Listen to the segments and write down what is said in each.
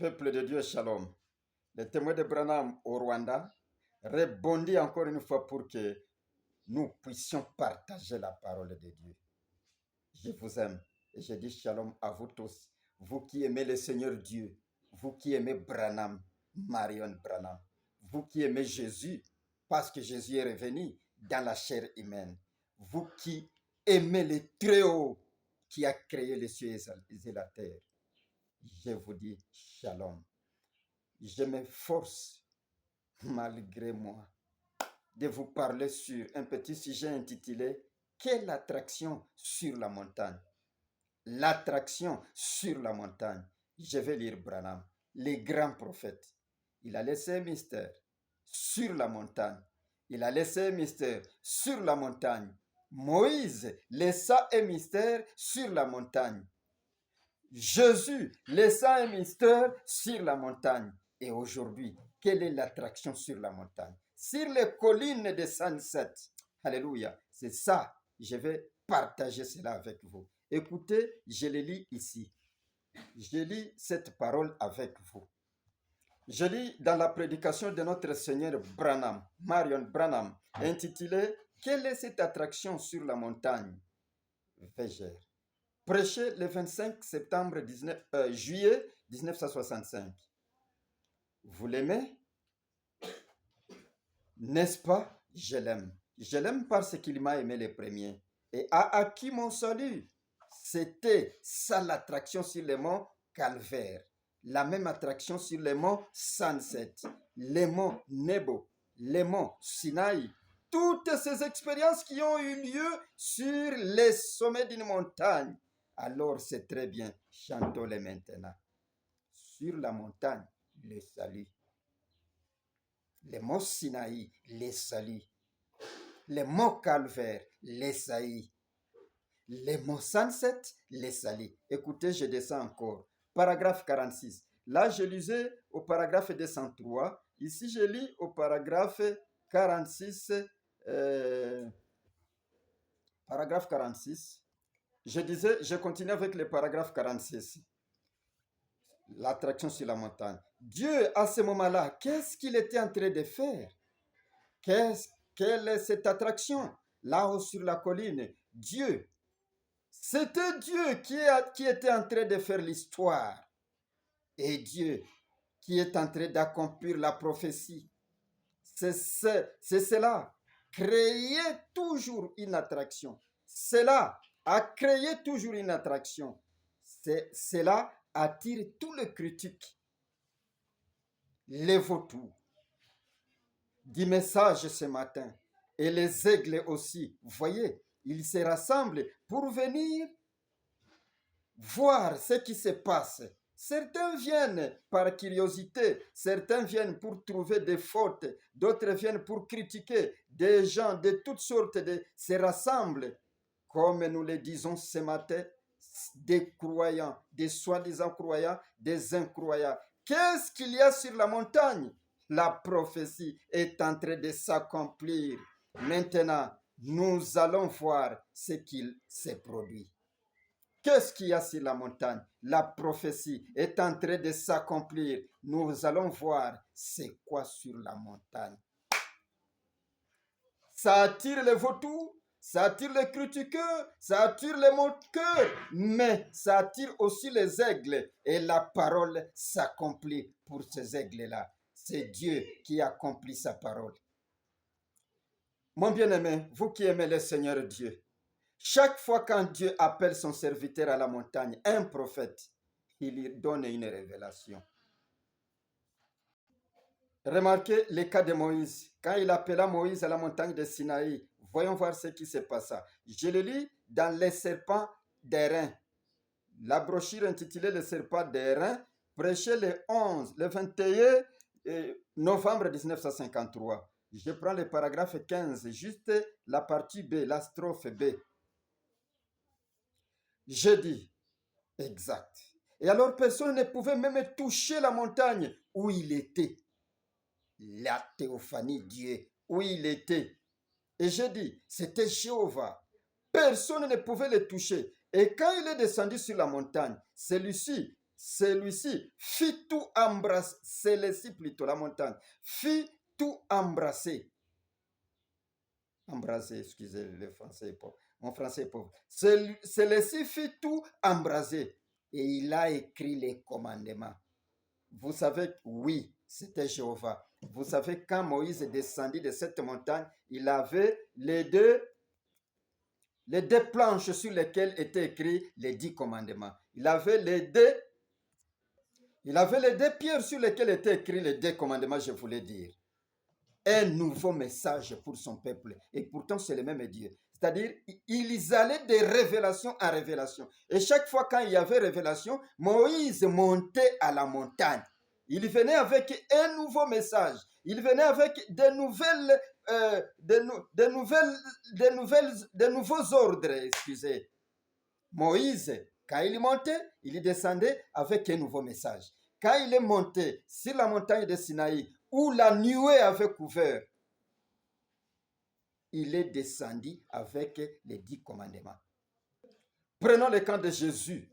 Peuple de Dieu, shalom. Le témoin de Branham au Rwanda rebondit encore une fois pour que nous puissions partager la parole de Dieu. Je vous aime et je dis shalom à vous tous, vous qui aimez le Seigneur Dieu, vous qui aimez Branham, Marion Branham, vous qui aimez Jésus, parce que Jésus est revenu dans la chair humaine, vous qui aimez le Très-Haut qui a créé les cieux et la terre. Je vous dis shalom. Je m'efforce, malgré moi, de vous parler sur un petit sujet intitulé « Quelle attraction sur la montagne ?» L'attraction sur la montagne. Je vais lire Branham, le grand prophète. Il a laissé un mystère sur la montagne. Il a laissé un mystère sur la montagne. Moïse laissa un mystère sur la montagne. Jésus laissa un mystère sur la montagne. Et aujourd'hui, quelle est l'attraction sur la montagne? Sur les collines de Sunset. Alléluia. C'est ça. Je vais partager cela avec vous. Écoutez, je le lis ici. Je lis cette parole avec vous. Je lis dans la prédication de notre Seigneur Branham, Marion Branham, intitulée « Quelle est cette attraction sur la montagne ?» Végère. Prêché le 25 septembre juillet 1965. Vous l'aimez? N'est-ce pas? Je l'aime. Je l'aime parce qu'il m'a aimé le premier et a acquis mon salut. C'était ça l'attraction sur le mont Calvaire. La même attraction sur le mont Sunset, le mont Nebo, le mont Sinaï. Toutes ces expériences qui ont eu lieu sur les sommets d'une montagne. Alors c'est très bien, chantons-les maintenant. Sur la montagne, le salut. Le mont Sinaï, le salut. Le mont Calvaire, le salut. Le mont Sunset, le salut. Écoutez, je descends encore. Paragraphe 46. Là, je lisais au paragraphe 203. Ici, je lis au paragraphe 46. Paragraphe 46. Je continue avec le paragraphe 46. L'attraction sur la montagne. Dieu, à ce moment-là, qu'est-ce qu'il était en train de faire? Quelle est cette attraction? Là-haut sur la colline, Dieu. C'était Dieu qui était en train de faire l'histoire. Et Dieu qui est en train d'accomplir la prophétie. C'est cela. Créer toujours une attraction. Cela a créé toujours une attraction. Cela attire tous les critiques, les vautours du message ce matin et les aigles aussi. Vous voyez, ils se rassemblent pour venir voir ce qui se passe. Certains viennent par curiosité, certains viennent pour trouver des fautes, d'autres viennent pour critiquer. Des gens de toutes sortes se rassemblent, comme nous le disons ce matin, des croyants, des soi-disant croyants, des incroyants. Qu'est-ce qu'il y a sur la montagne? La prophétie est en train de s'accomplir. Maintenant, nous allons voir ce qu'il s'est produit. Qu'est-ce qu'il y a sur la montagne? La prophétie est en train de s'accomplir. Nous allons voir c'est quoi sur la montagne. Ça attire les vautours, ça attire les critiqueurs, ça attire les moqueurs, mais ça attire aussi les aigles. Et la parole s'accomplit pour ces aigles-là. C'est Dieu qui accomplit sa parole. Mon bien-aimé, vous qui aimez le Seigneur Dieu, chaque fois quand Dieu appelle son serviteur à la montagne, un prophète, il lui donne une révélation. Remarquez le cas de Moïse. Quand il appela Moïse à la montagne de Sinaï, voyons voir ce qui se passa. Je le lis dans Les serpents d'airain. La brochure intitulée Les serpents d'airain, prêchée le 21 novembre 1953. Je prends le paragraphe 15, juste la partie B, la strophe B. Je dis, exact. Et alors personne ne pouvait même toucher la montagne où il était. La théophanie Dieu, où il était. Et je dis, c'était Jéhovah. Personne ne pouvait le toucher. Et quand il est descendu sur la montagne, celui-ci, celui-ci fit tout embrasser, celle-ci plutôt, la montagne, fit tout embrasser. Embrasser, excusez le français pauvre. Mon français est pauvre. Celui-ci fit tout embrasser. Et il a écrit les commandements. Vous savez, oui, c'était Jéhovah. Vous savez, quand Moïse est descendu de cette montagne, il avait les deux planches sur lesquelles étaient écrits les 10 commandements. Il avait les deux pierres sur lesquelles étaient écrits les 10 commandements, je voulais dire. Un nouveau message pour son peuple. Et pourtant, c'est le même Dieu. C'est-à-dire, ils allaient de révélation en révélation. Et chaque fois quand il y avait révélation, Moïse montait à la montagne. Il venait avec un nouveau message. Il venait avec des nouveaux ordres, excusez. Moïse, quand il montait, il descendait avec un nouveau message. Quand il est monté sur la montagne de Sinaï, où la nuée avait couvert, il est descendu avec les 10 commandements. Prenons le cas de Jésus.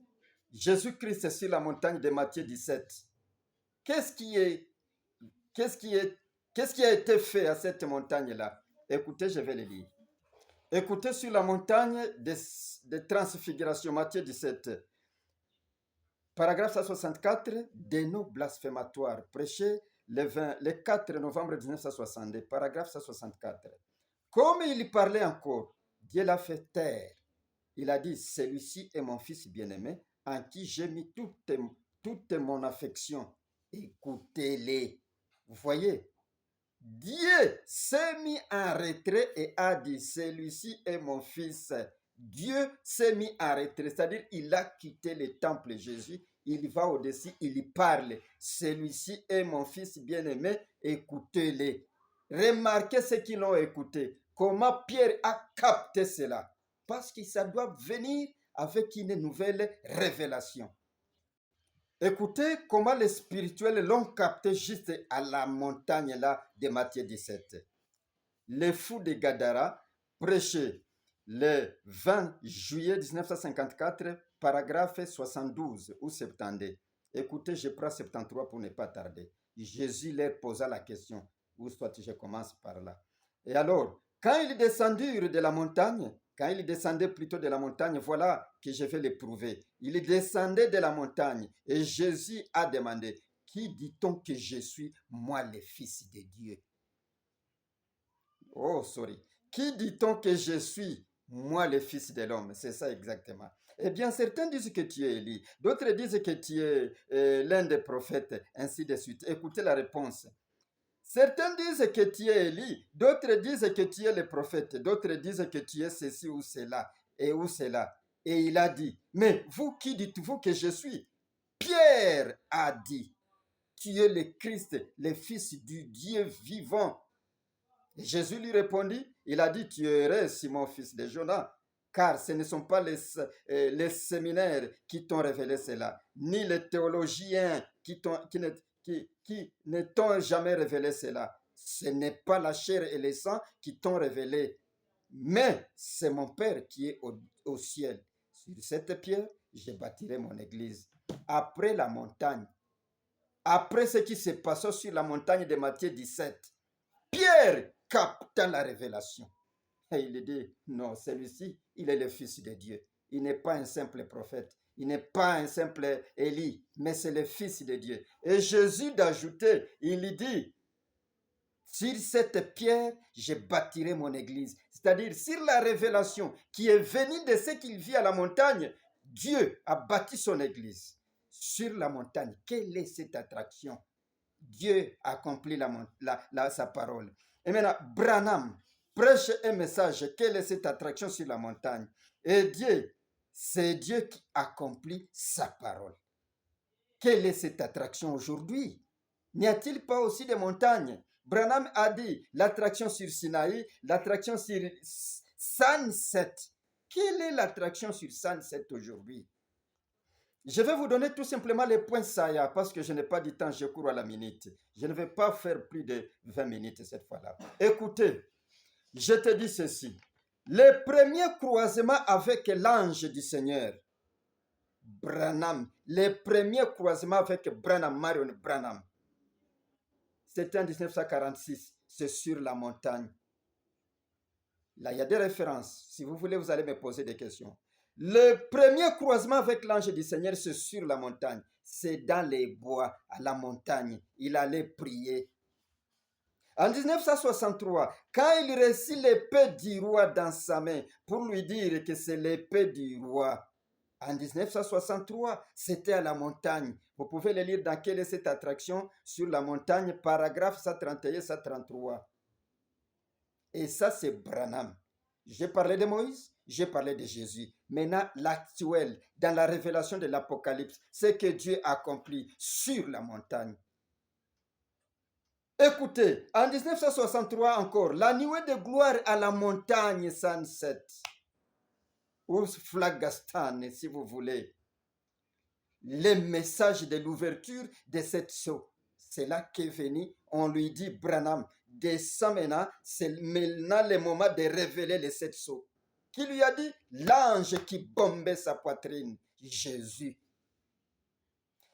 Jésus-Christ sur la montagne de Matthieu 17. Qu'est-ce qui a été fait à cette montagne-là? Écoutez, je vais le lire. Écoutez, sur la montagne de transfiguration, Matthieu 17, paragraphe 164, des noms blasphématoires, prêché le 4 novembre 1962, paragraphe 164. Comme il parlait encore, Dieu l'a fait taire. Il a dit, celui-ci est mon fils bien-aimé, en qui j'ai mis toute mon affection. Écoutez-les. Vous voyez, Dieu s'est mis en retrait et a dit, celui-ci est mon fils. Dieu s'est mis en retrait, c'est-à-dire il a quitté le temple Jésus, il va au-dessus, il parle. Celui-ci est mon fils bien-aimé, écoutez-les. Remarquez ceux qui l'ont écouté. Comment Pierre a capté cela? Parce que ça doit venir avec une nouvelle révélation. Écoutez comment les spirituels l'ont capté juste à la montagne là de Matthieu 17. Les fous de Gadara prêchaient le 20 juillet 1954, paragraphe 72 ou 72. Écoutez, je prends 73 pour ne pas tarder. Jésus leur posa la question, ou soit je commence par là. Et alors, quand ils descendirent de la montagne, quand il descendait plutôt de la montagne, voilà que je vais le prouver. Il descendait de la montagne et Jésus a demandé, qui dit-on que je suis, moi le Fils de Dieu? Oh, sorry. Qui dit-on que je suis, moi le Fils de l'homme? C'est ça exactement. Eh bien, certains disent que tu es Élie, d'autres disent que tu es l'un des prophètes, ainsi de suite. Écoutez la réponse. Certains disent que tu es Élie, d'autres disent que tu es le prophète, d'autres disent que tu es ceci ou cela, et ou cela. Et il a dit, mais vous, qui dites-vous que je suis? Pierre a dit, tu es le Christ, le Fils du Dieu vivant. Et Jésus lui répondit, il a dit, tu es heureux, Simon, fils de Jonas, car ce ne sont pas les séminaires qui t'ont révélé cela, ni les théologiens qui ne t'ont jamais révélé cela. Ce n'est pas la chair et le sang qui t'ont révélé, mais c'est mon Père qui est au ciel. Sur cette pierre, je bâtirai mon église. Après la montagne, après ce qui se passait sur la montagne de Matthieu 17, Pierre capta la révélation. Et il dit, non, celui-ci, il est le Fils de Dieu. Il n'est pas un simple prophète. Il n'est pas un simple Élie, mais c'est le Fils de Dieu. Et Jésus d'ajouter, il dit, sur cette pierre, je bâtirai mon église. C'est-à-dire, sur la révélation qui est venue de ce qu'il vit à la montagne, Dieu a bâti son église. Sur la montagne, quelle est cette attraction? Dieu accomplit sa parole. Et maintenant, Branham prêche un message. Quelle est cette attraction sur la montagne? Et Dieu, c'est Dieu qui accomplit sa parole. Quelle est cette attraction aujourd'hui? N'y a-t-il pas aussi des montagnes? Branham a dit l'attraction sur Sinaï, l'attraction sur Sunset. Quelle est l'attraction sur Sunset aujourd'hui? Je vais vous donner tout simplement les points saillants parce que je n'ai pas du temps, je cours à la minute. Je ne vais pas faire plus de 20 minutes cette fois-là. Écoutez, je te dis ceci. Le premier croisement avec l'ange du Seigneur, Branham, les premiers croisements avec Branham, Marion Branham, c'était en 1946, c'est sur la montagne. Là, il y a des références. Si vous voulez, vous allez me poser des questions. Le premier croisement avec l'ange du Seigneur, c'est sur la montagne. C'est dans les bois, à la montagne. Il allait prier. En 1963, quand il reçut l'épée du roi dans sa main pour lui dire que c'est l'épée du roi, en 1963, c'était à la montagne. Vous pouvez le lire dans Quelle est cette attraction sur la montagne, paragraphe 131, 133. Et ça, c'est Branham. J'ai parlé de Moïse, j'ai parlé de Jésus. Maintenant, l'actuel, dans la révélation de l'Apocalypse, c'est que Dieu accomplit sur la montagne. Écoutez, en 1963 encore, la nuée de gloire à la montagne Sunset, ou Flagastane, si vous voulez. Les messages de l'ouverture de cette show, c'est là qu'est venu, on lui dit, Branham, descends maintenant, c'est maintenant le moment de révéler les sept sceaux. Qui lui a dit? L'ange qui bombait sa poitrine, Jésus.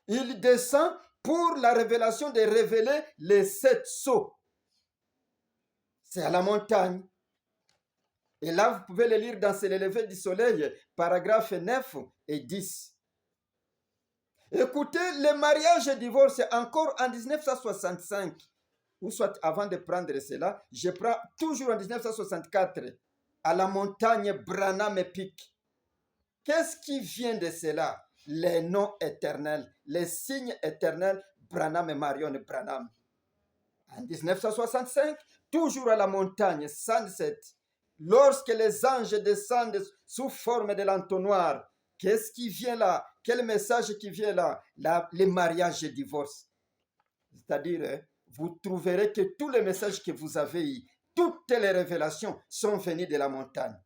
Il descend pour la révélation de révéler les sept sceaux. C'est à la montagne. Et là, vous pouvez le lire dans C'est le lever du soleil, paragraphes 9 et 10. Écoutez, le mariage et divorce, encore en 1965, ou soit avant de prendre cela, je prends toujours en 1964, à la montagne Branham Peak. Qu'est-ce qui vient de cela? Les noms éternels, les signes éternels, Branham et Marion Branham. En 1965, toujours à la montagne Sunset, lorsque les anges descendent sous forme de l'entonnoir, qu'est-ce qui vient là? Quel message qui vient là? Les mariages et divorces. C'est-à-dire, vous trouverez que tous les messages que vous avez eus, toutes les révélations sont venues de la montagne.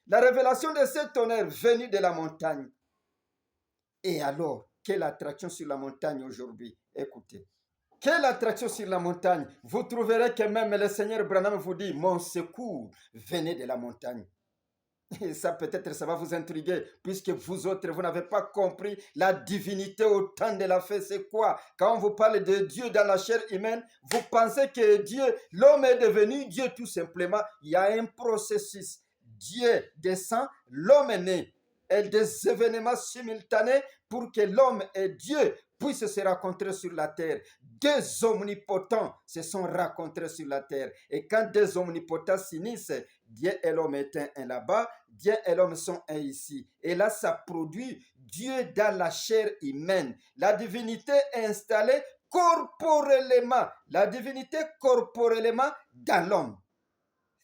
La révélation de cet honneur venue de la montagne. Et alors, quelle attraction sur la montagne aujourd'hui? Écoutez. Quelle attraction sur la montagne? Vous trouverez que même le Seigneur Branham vous dit, mon secours venait de la montagne. Et ça, peut-être, ça va vous intriguer, puisque vous autres, vous n'avez pas compris la divinité au temps de la fête. C'est quoi? Quand on vous parle de Dieu dans la chair humaine, vous pensez que Dieu, l'homme est devenu Dieu tout simplement. Il y a un processus. Dieu descend, l'homme est né. Et des événements simultanés pour que l'homme et Dieu puissent se rencontrer sur la terre. Deux omnipotents se sont rencontrés sur la terre. Et quand deux omnipotents s'unissent, Dieu et l'homme est un là-bas, Dieu et l'homme sont un ici. Et là, ça produit Dieu dans la chair humaine. La divinité est installée corporellement. La divinité corporellement dans l'homme.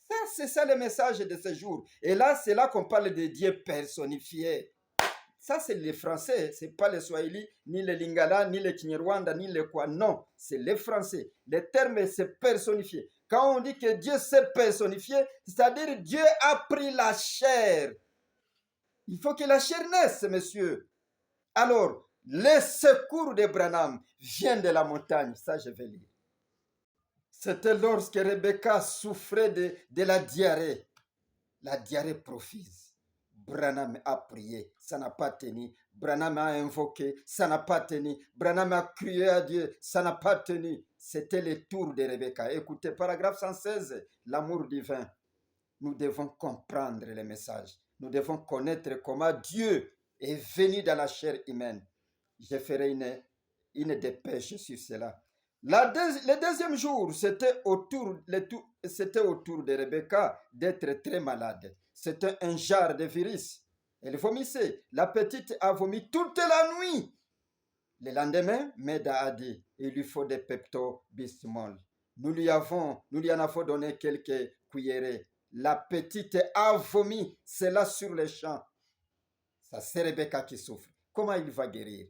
Ça, c'est ça le message de ce jour. Et là, c'est là qu'on parle de Dieu personnifié. Ça, c'est les Français, c'est pas les Swahili, ni les Lingala, ni les Kinyarwanda, ni les quoi. Non, c'est les Français. Le terme, c'est personnifié. Quand on dit que Dieu s'est personnifié, c'est-à-dire Dieu a pris la chair. Il faut que la chair naisse, monsieur. Alors, le secours de Branham vient de la montagne. Ça, je vais lire. C'était lorsque Rebecca souffrait de la diarrhée prophèse. Branham a prié, ça n'a pas tenu. Branham a invoqué, ça n'a pas tenu. Branham a crié à Dieu, ça n'a pas tenu. C'était le tour de Rebecca. Écoutez, paragraphe 116, l'amour divin. Nous devons comprendre les messages. Nous devons connaître comment Dieu est venu dans la chair humaine. Je ferai une dépêche sur cela. Le deuxième jour, c'était au tour de Rebecca d'être très malade. C'était un genre de virus. Elle vomissait. La petite a vomi toute la nuit. Le lendemain, Meda a dit, il lui faut des Pepto-Bismol. Nous lui en avons donné quelques cuillerées. La petite a vomi, c'est là sur les champs. Ça, c'est Rebecca qui souffre. Comment il va guérir?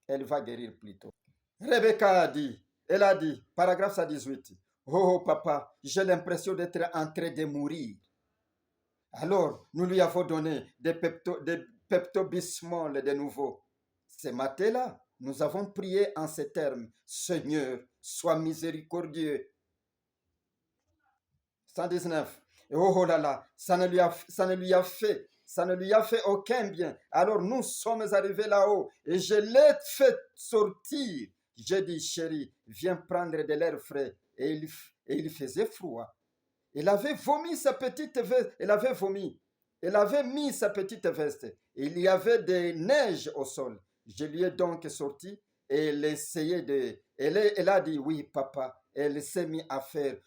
Elle va guérir plutôt. Rebecca elle a dit, paragraphe 118, oh papa, j'ai l'impression d'être en train de mourir. Alors, nous lui avons donné des Pepto-Bismol de nouveau. Ce matin-là, nous avons prié en ces termes, Seigneur, sois miséricordieux. 119. Oh là là, ça ne lui a fait ça ne lui a fait aucun bien. Alors nous sommes arrivés là-haut et je l'ai fait sortir. J'ai dit, chérie, viens prendre de l'air frais. Et il faisait froid. Il avait vomi sa petite veste. Il avait vomi. Il avait mis sa petite veste. Il y avait des neiges au sol. Je lui ai donc sorti et elle essayait de... Elle a dit oui, papa. Elle s'est mise à faire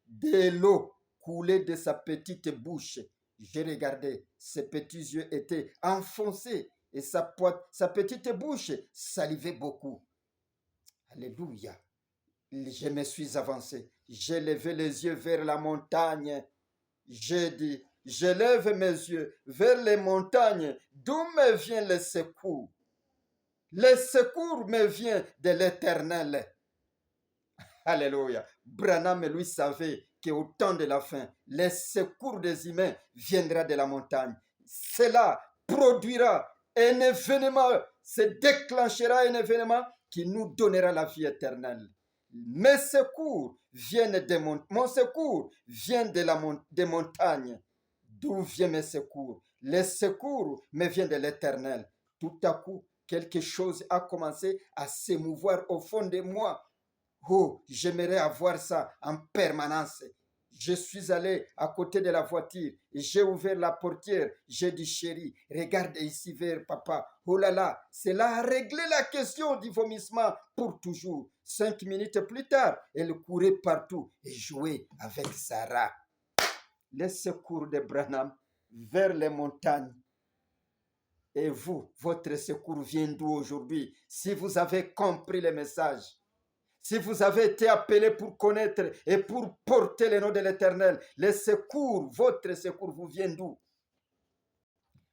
de l'eau coulait de sa petite bouche. J'ai regardé, ses petits yeux étaient enfoncés et sa petite bouche salivait beaucoup. Alléluia. Je me suis avancé. J'ai levé les yeux vers la montagne. J'ai dit, je lève mes yeux vers les montagnes, d'où me vient le secours. Le secours me vient de l'Éternel. Alléluia. Branham, lui, savait qu'au temps de la fin, le secours des humains viendra de la montagne. Cela produira un événement, se déclenchera un événement qui nous donnera la vie éternelle. Mes secours viennent mon secours vient des montagnes. D'où viennent mes secours? Les secours me viennent de l'Éternel. Tout à coup, quelque chose a commencé à s'émouvoir au fond de moi. Oh, j'aimerais avoir ça en permanence. Je suis allé à côté de la voiture, j'ai ouvert la portière, j'ai dit chérie, regarde ici vers papa. Oh là là, cela a réglé la question du vomissement pour toujours. 5 minutes plus tard, elle courait partout et jouait avec Sarah. Les secours de Branham vers les montagnes. Et vous, votre secours vient d'où aujourd'hui? Si vous avez compris le message, si vous avez été appelé pour connaître et pour porter le nom de l'Éternel, le secours, votre secours vous vient d'où?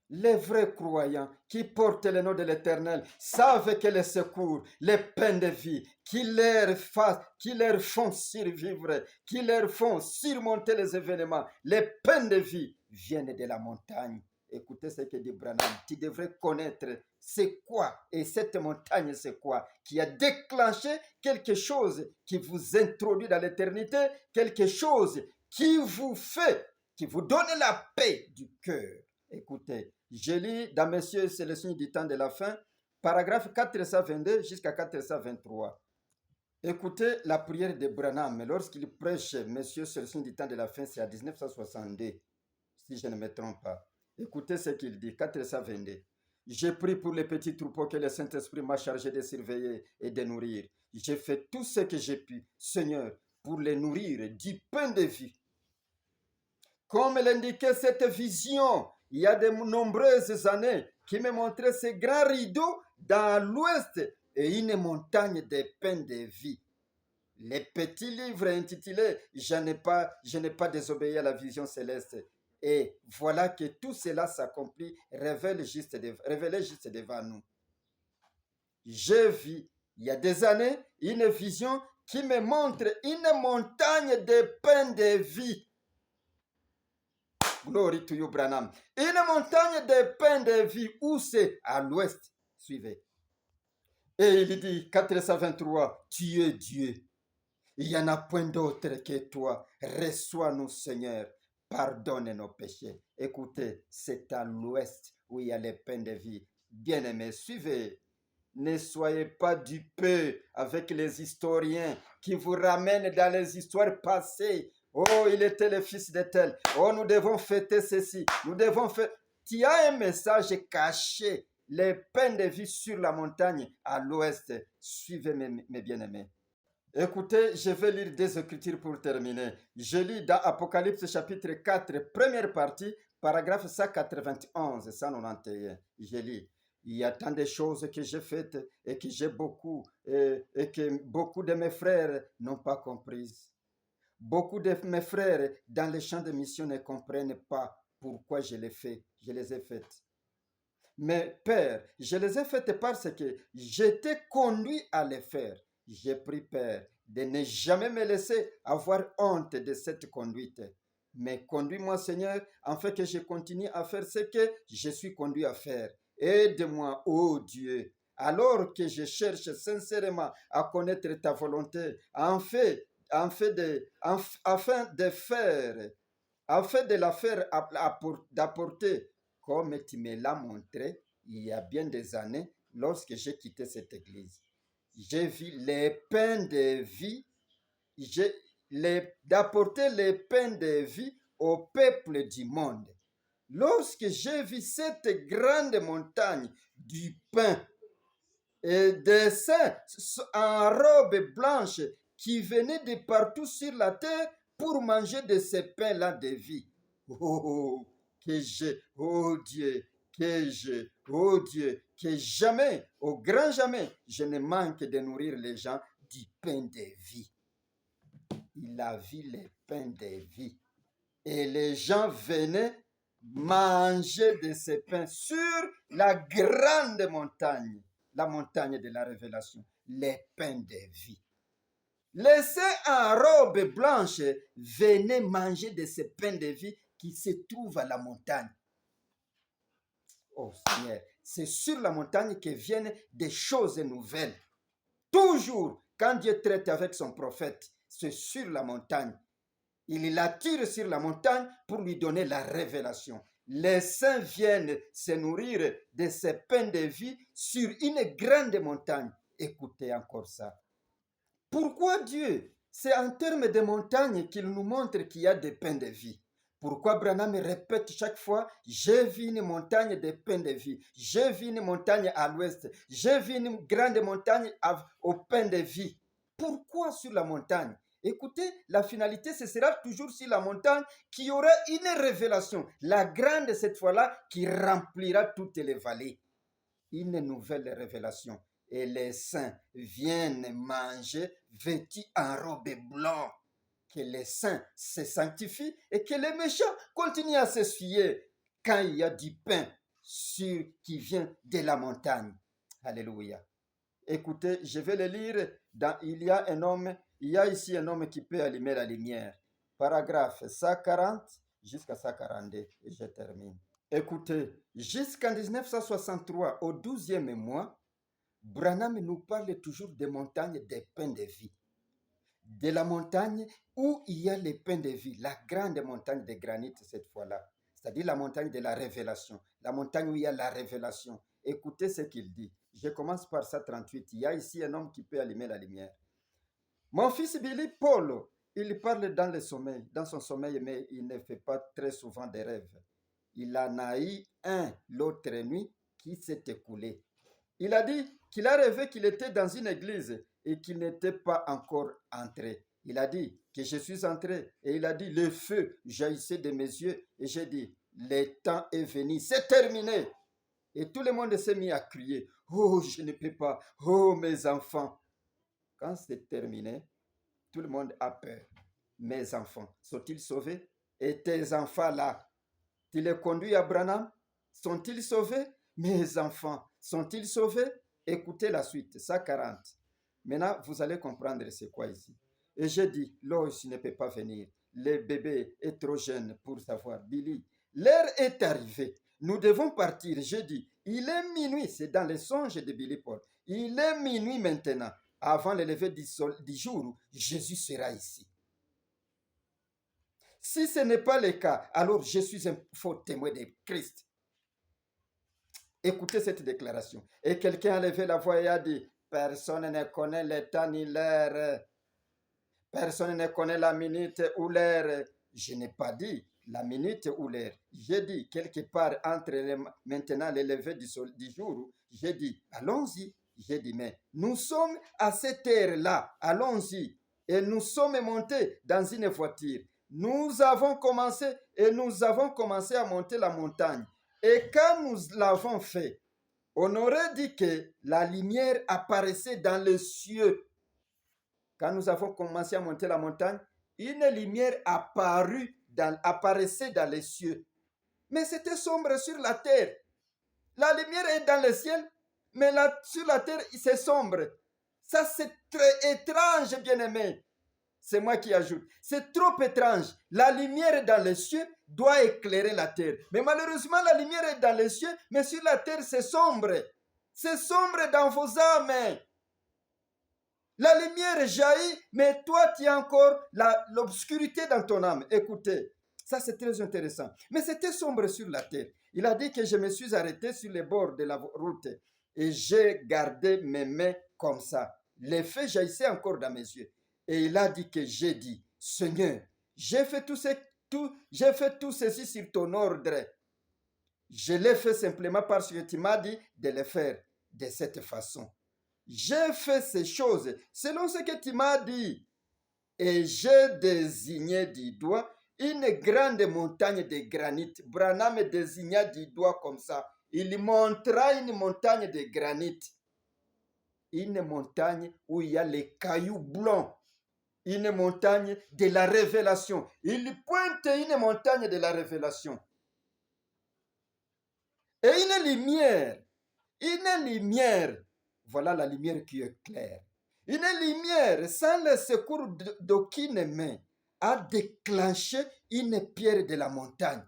Les vrais croyants qui portent le nom de l'Éternel savent que les secours, les peines de vie, qui leur font survivre, qui leur font surmonter les événements, les peines de vie viennent de la montagne. Écoutez ce que dit Branham. Tu devrais connaître c'est quoi et cette montagne c'est quoi qui a déclenché quelque chose qui vous introduit dans l'éternité, quelque chose qui vous fait, qui vous donne la paix du cœur. Écoutez, je lis dans Messieurs, c'est le signe du temps de la fin, paragraphe 422 jusqu'à 423. Écoutez la prière de Branham lorsqu'il prêche Messieurs, c'est le signe du temps de la fin, c'est à 1962, si je ne me trompe pas. Écoutez ce qu'il dit, 422. J'ai pris pour les petits troupeaux que le Saint-Esprit m'a chargé de surveiller et de nourrir. J'ai fait tout ce que j'ai pu, Seigneur, pour les nourrir du pain de vie. Comme l'indiquait cette vision, il y a de nombreuses années, qui me montrait ces grands rideaux dans l'ouest et une montagne de pain de vie. Les petits livres intitulés Je n'ai pas désobéi à la vision céleste. Et voilà que tout cela s'accomplit, révélé juste devant nous. J'ai vu, il y a des années, une vision qui me montre une montagne de pain de vie. Glory to you, Branham. Une montagne de pain de vie, où c'est? À l'ouest. Suivez. Et il dit, 423, tu es Dieu. Il n'y en a point d'autre que toi. Reçois-nous, Seigneur. Pardonne nos péchés. Écoutez, c'est à l'ouest où il y a les pains de vie. Bien-aimés, suivez. Ne soyez pas dupés avec les historiens qui vous ramènent dans les histoires passées. Oh, il était le fils de tel. Oh, nous devons fêter ceci. Nous devons faire... Tu as un message caché. Les pains de vie sur la montagne à l'ouest. Suivez mes bien-aimés. Écoutez, je vais lire des écritures pour terminer. Je lis dans Apocalypse chapitre 4, première partie, paragraphe 191, 191. Je lis. Il y a tant de choses que j'ai faites et que et que beaucoup de mes frères n'ont pas comprises. Beaucoup de mes frères dans les champs de mission ne comprennent pas pourquoi je les ai faites. Mais Père, je les ai faites parce que j'étais conduit à les faire. J'ai pris peur de ne jamais me laisser avoir honte de cette conduite. Mais conduis-moi, Seigneur, afin que je continue à faire ce que je suis conduit à faire. Aide-moi, ô Dieu, alors que je cherche sincèrement à connaître ta volonté, afin de faire afin de la faire d'apporter, comme tu me l'as montré il y a bien des années, lorsque j'ai quitté cette église. J'ai vu les pains de vie, d'apporter les pains de vie au peuple du monde. Lorsque j'ai vu cette grande montagne du pain et des saints en robe blanche qui venaient de partout sur la terre pour manger de ces pains-là de vie. Oh, oh Dieu, oh Dieu, que jamais, au grand jamais, je ne manque de nourrir les gens du pain de vie. Il a vu les pains de vie. Et les gens venaient manger de ces pains sur la grande montagne, la montagne de la révélation, les pains de vie. Les saints en robe blanche venaient manger de ces pains de vie qui se trouvent à la montagne. Oh Seigneur, c'est sur la montagne que viennent des choses nouvelles. Toujours, quand Dieu traite avec son prophète, c'est sur la montagne. Il l'attire sur la montagne pour lui donner la révélation. Les saints viennent se nourrir de ces pains de vie sur une grande montagne. Écoutez encore ça. Pourquoi Dieu? C'est en termes de montagne qu'il nous montre qu'il y a des pains de vie. Pourquoi Branham répète chaque fois, j'ai vu une montagne de pains de vie, j'ai vu une montagne à l'ouest, j'ai vu une grande montagne au pain de vie. Pourquoi sur la montagne? Écoutez, la finalité, ce sera toujours sur la montagne qu'il y aura une révélation, la grande cette fois-là, qui remplira toutes les vallées. Une nouvelle révélation. Et les saints viennent manger vêtus en robe blanche. Que les saints se sanctifient et que les méchants continuent à s'essuyer quand il y a du pain qui vient de la montagne. Alléluia. Écoutez, je vais le lire. Il y a ici un homme qui peut allumer la lumière. Paragraphe 140 jusqu'à 142. Et je termine. Écoutez, jusqu'en 1963, au 12e mois, Branham nous parle toujours des montagnes des pains de vie. De la montagne où il y a les pains de vie, la grande montagne de granit cette fois-là. C'est-à-dire la montagne de la révélation, la montagne où il y a la révélation. Écoutez ce qu'il dit. Je commence par ça 38. Il y a ici un homme qui peut allumer la lumière. Mon fils Billy Paul, il parle dans le sommeil, dans son sommeil, mais il ne fait pas très souvent des rêves. Il en a eu un l'autre nuit qui s'est écoulé. Il a dit qu'il a rêvé qu'il était dans une église et qu'il n'était pas encore entré. Il a dit que je suis entré et il a dit le feu jaillissait de mes yeux et j'ai dit le temps est venu, c'est terminé. Et tout le monde s'est mis à crier, oh je ne peux pas, oh mes enfants. Quand c'est terminé, tout le monde a peur. Mes enfants, sont-ils sauvés? Et tes enfants là, tu les conduis à Branham? Sont-ils sauvés? Mes enfants, sont-ils sauvés? Écoutez la suite, 140. Maintenant, vous allez comprendre c'est quoi ici. Et j'ai dit, Lois ne peut pas venir. Le bébé est trop jeune pour savoir. Billy, l'heure est arrivée. Nous devons partir. J'ai dit, il est minuit. C'est dans les songes de Billy Paul. Il est minuit maintenant. Avant le lever du jour, Jésus sera ici. Si ce n'est pas le cas, alors je suis un faux témoin de Christ. Écoutez cette déclaration. Et quelqu'un a levé la voix et a dit, personne ne connaît le temps ni l'heure. Personne ne connaît la minute ou l'heure. Je n'ai pas dit la minute ou l'heure. J'ai dit quelque part entre maintenant le lever du jour. J'ai dit, allons-y. J'ai dit, mais nous sommes à cette heure-là. Allons-y. Et nous sommes montés dans une voiture. Nous avons commencé à monter la montagne. Et quand nous l'avons fait, on aurait dit que la lumière apparaissait dans les cieux. Quand nous avons commencé à monter la montagne, une lumière apparaissait dans les cieux. Mais c'était sombre sur la terre. La lumière est dans le ciel, mais sur la terre, c'est sombre. Ça, c'est très étrange, bien-aimé. C'est moi qui ajoute. C'est trop étrange. La lumière dans les cieux doit éclairer la terre. Mais malheureusement, la lumière est dans les cieux, mais sur la terre, c'est sombre. C'est sombre dans vos âmes. La lumière jaillit, mais toi, tu as encore l'obscurité dans ton âme. Écoutez, Ça, c'est très intéressant. Mais c'était sombre sur la terre. Il a dit que je me suis arrêté sur les bords de la route et j'ai gardé mes mains comme ça. Les faits jaillissaient encore dans mes yeux. Et il a dit que j'ai dit, Seigneur, j'ai fait tout ceci sur ton ordre. Je l'ai fait simplement parce que tu m'as dit de le faire de cette façon. J'ai fait ces choses selon ce que tu m'as dit. Et j'ai désigné du doigt une grande montagne de granit. Branham désigna du doigt comme ça. Il montra une montagne de granit. Une montagne où il y a les cailloux blancs. Une montagne de la révélation. Il pointe une montagne de la révélation. Et une lumière, voilà la lumière qui est claire. Une lumière sans le secours d'aucune main a déclenché une pierre de la montagne.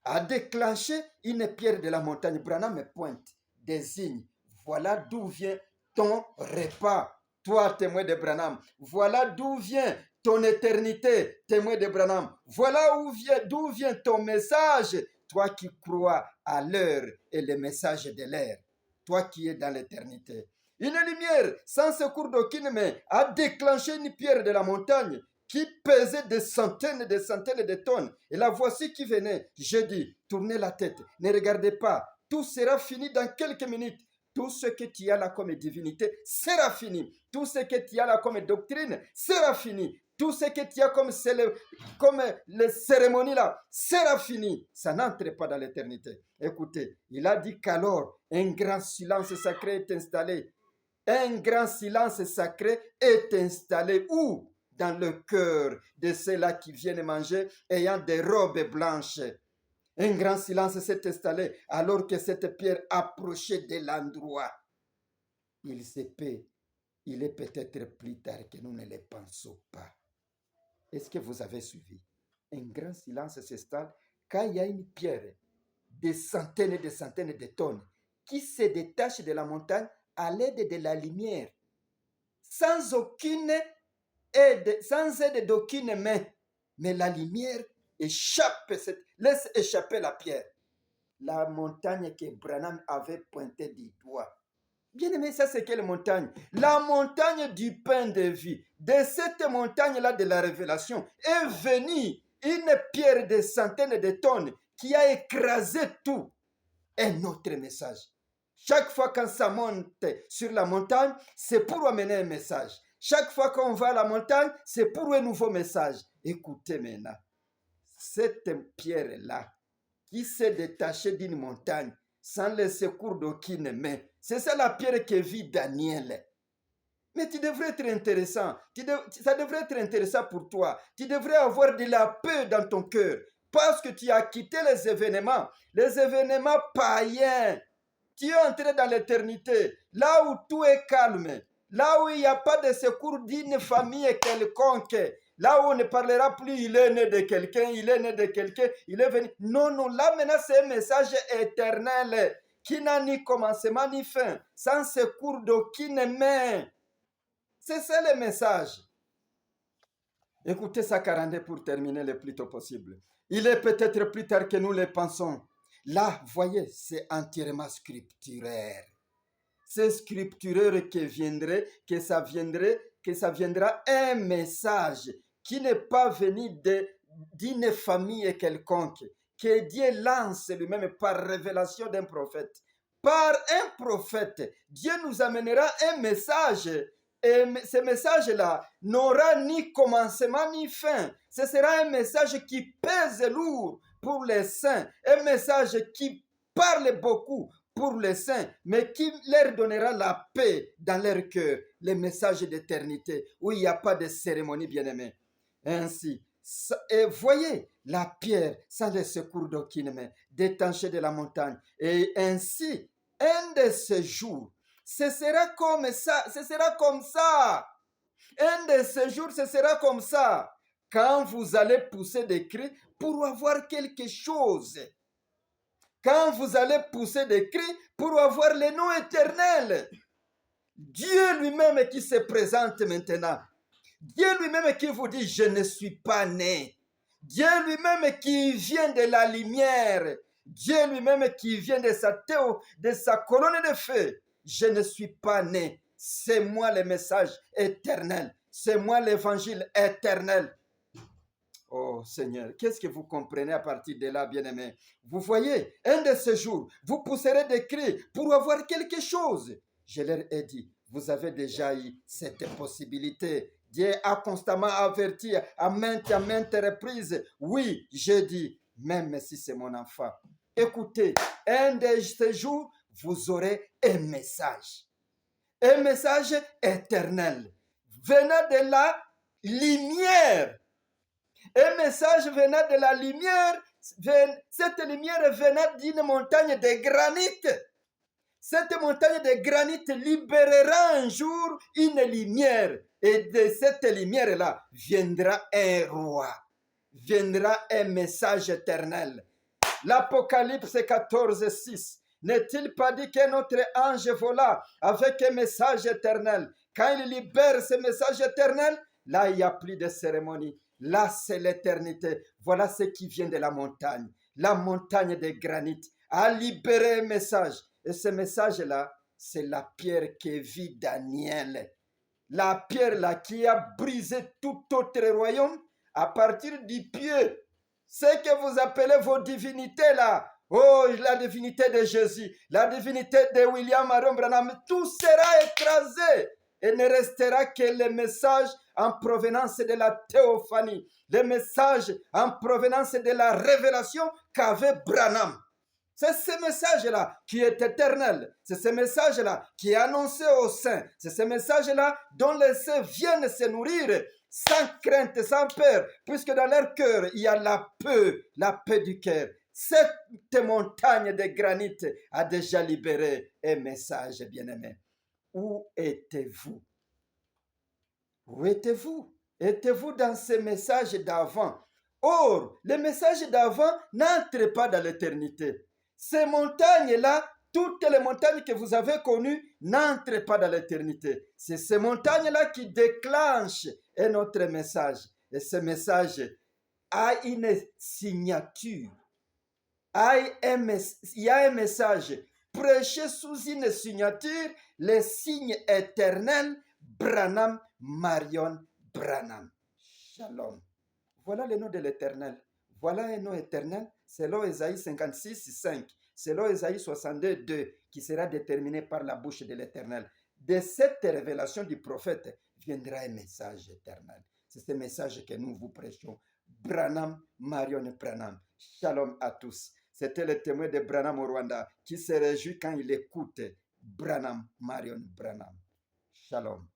A déclenché une pierre de la montagne. Branham me pointe, désigne. Voilà d'où vient ton repas, toi témoin de Branham. Voilà d'où vient ton éternité, témoin de Branham. Voilà d'où vient ton message, toi qui crois à l'heure et le message de l'heure, toi qui es dans l'éternité. Une lumière sans secours d'aucune main a déclenché une pierre de la montagne qui pesait des centaines de tonnes. Et la voici qui venait. Je dis, tournez la tête, ne regardez pas. Tout sera fini dans quelques minutes. Tout ce que tu as là comme divinité sera fini. Tout ce que tu as là comme doctrine sera fini. Tout ce que tu as comme les cérémonies là sera fini. Ça n'entre pas dans l'éternité. Écoutez, il a dit qu'alors un grand silence sacré est installé. Un grand silence sacré est installé où? Dans le cœur de ceux-là qui viennent manger ayant des robes blanches. Un grand silence s'est installé alors que cette pierre approchait de l'endroit. Il est peut-être plus tard que nous ne le pensons pas. Est-ce que vous avez suivi? Un grand silence s'installe quand il y a une pierre de centaines de tonnes qui se détache de la montagne à l'aide de la lumière, sans aucune aide, sans aide d'aucune main. Mais la lumière laisse échapper la pierre. La montagne que Branham avait pointée du doigt. Bien aimé, ça c'est quelle montagne? La montagne du pain de vie. De cette montagne-là de la révélation est venue une pierre de centaines de tonnes qui a écrasé tout. Un autre message. Chaque fois qu'on ça monte sur la montagne, c'est pour amener un message. Chaque fois qu'on va à la montagne, c'est pour un nouveau message. Écoutez maintenant, cette pierre-là qui s'est détachée d'une montagne sans le secours d'aucune main, c'est ça la pierre que vit Daniel. Mais tu devrais être intéressant. Ça devrait être intéressant pour toi. Tu devrais avoir de la paix dans ton cœur parce que tu as quitté les événements païens. Tu es entré dans l'éternité, là où tout est calme, là où il n'y a pas de secours d'une famille quelconque, là où on ne parlera plus, il est né de quelqu'un, il est venu. Non, là maintenant c'est un message éternel qui n'a ni commencement ni fin, sans secours d'aucune main. C'est ça le message. Écoutez ça, Karandé, pour terminer le plus tôt possible. Il est peut-être plus tard que nous le pensons. Là, voyez, c'est entièrement scripturaire. C'est scripturaire que ça viendra un message qui n'est pas venu d'une famille quelconque, que Dieu lance lui-même par révélation d'un prophète. Par un prophète, Dieu nous amènera un message. Et ce message-là n'aura ni commencement ni fin. Ce sera un message qui pèse lourd pour les saints. Un message qui parle beaucoup pour les saints, mais qui leur donnera la paix dans leur cœur. Le message d'éternité, où il n'y a pas de cérémonie, bien-aimée. Ainsi, et voyez la pierre sans le secours d'aucune main, détachée de la montagne. Et ainsi, un de ces jours, ce sera comme ça. Un de ces jours, ce sera comme ça. Quand vous allez pousser des cris pour avoir quelque chose. Quand vous allez pousser des cris pour avoir le nom éternel. Dieu lui-même qui se présente maintenant. Dieu lui-même qui vous dit, je ne suis pas né. Dieu lui-même qui vient de la lumière, Dieu lui-même qui vient de sa colonne de feu. Je ne suis pas né. C'est moi le message éternel. C'est moi l'évangile éternel. Oh Seigneur, qu'est-ce que vous comprenez à partir de là, bien-aimés? Vous voyez, un de ces jours, vous pousserez des cris pour avoir quelque chose. Je leur ai dit, vous avez déjà eu cette possibilité. Dieu a constamment averti à maintes reprises. Oui, j'ai dit, même si c'est mon enfant. Écoutez, un de ces jours, vous aurez un message éternel, venant de la lumière. Un message venant de la lumière, cette lumière venant d'une montagne de granit. Cette montagne de granit libérera un jour une lumière. Et de cette lumière-là viendra un roi, viendra un message éternel. L'Apocalypse 14:6. N'est-il pas dit que notre ange vola avec un message éternel? Quand il libère ce message éternel, là, il n'y a plus de cérémonie. Là, c'est l'éternité. Voilà ce qui vient de la montagne. La montagne de granit a libéré un message. Et ce message-là, c'est la pierre que vit Daniel. La pierre là qui a brisé tout autre royaume à partir du pied. Ce que vous appelez vos divinités là. Oh, la divinité de Jésus, la divinité de William Marion Branham, tout sera écrasé. Et ne restera que le message en provenance de la théophanie, le message en provenance de la révélation qu'avait Branham. C'est ce message-là qui est éternel. C'est ce message-là qui est annoncé aux saints. C'est ce message-là dont les saints viennent se nourrir sans crainte, sans peur, puisque dans leur cœur, il y a la paix du cœur. Cette montagne de granit a déjà libéré un message, bien-aimé. Où étiez-vous? Où étiez-vous? Étiez-vous dans ce message d'avant? Or, le message d'avant n'entre pas dans l'éternité. Ces montagnes-là, toutes les montagnes que vous avez connues, n'entrent pas dans l'éternité. C'est ces montagnes-là qui déclenchent un autre message. Et ce message a une signature. Il y a un message prêché sous une signature, le signe éternel, Branham Marion Branham. Shalom. Voilà le nom de l'Éternel. Voilà un nom éternel, selon Ésaïe 56:5, selon Ésaïe 62:2, qui sera déterminé par la bouche de l'Éternel. De cette révélation du prophète viendra un message éternel. C'est ce message que nous vous prêchons. Branham Marion Branham. Shalom à tous. C'était le témoin de Branham au Rwanda qui se réjouit quand il écoute Branham Marion Branham. Shalom.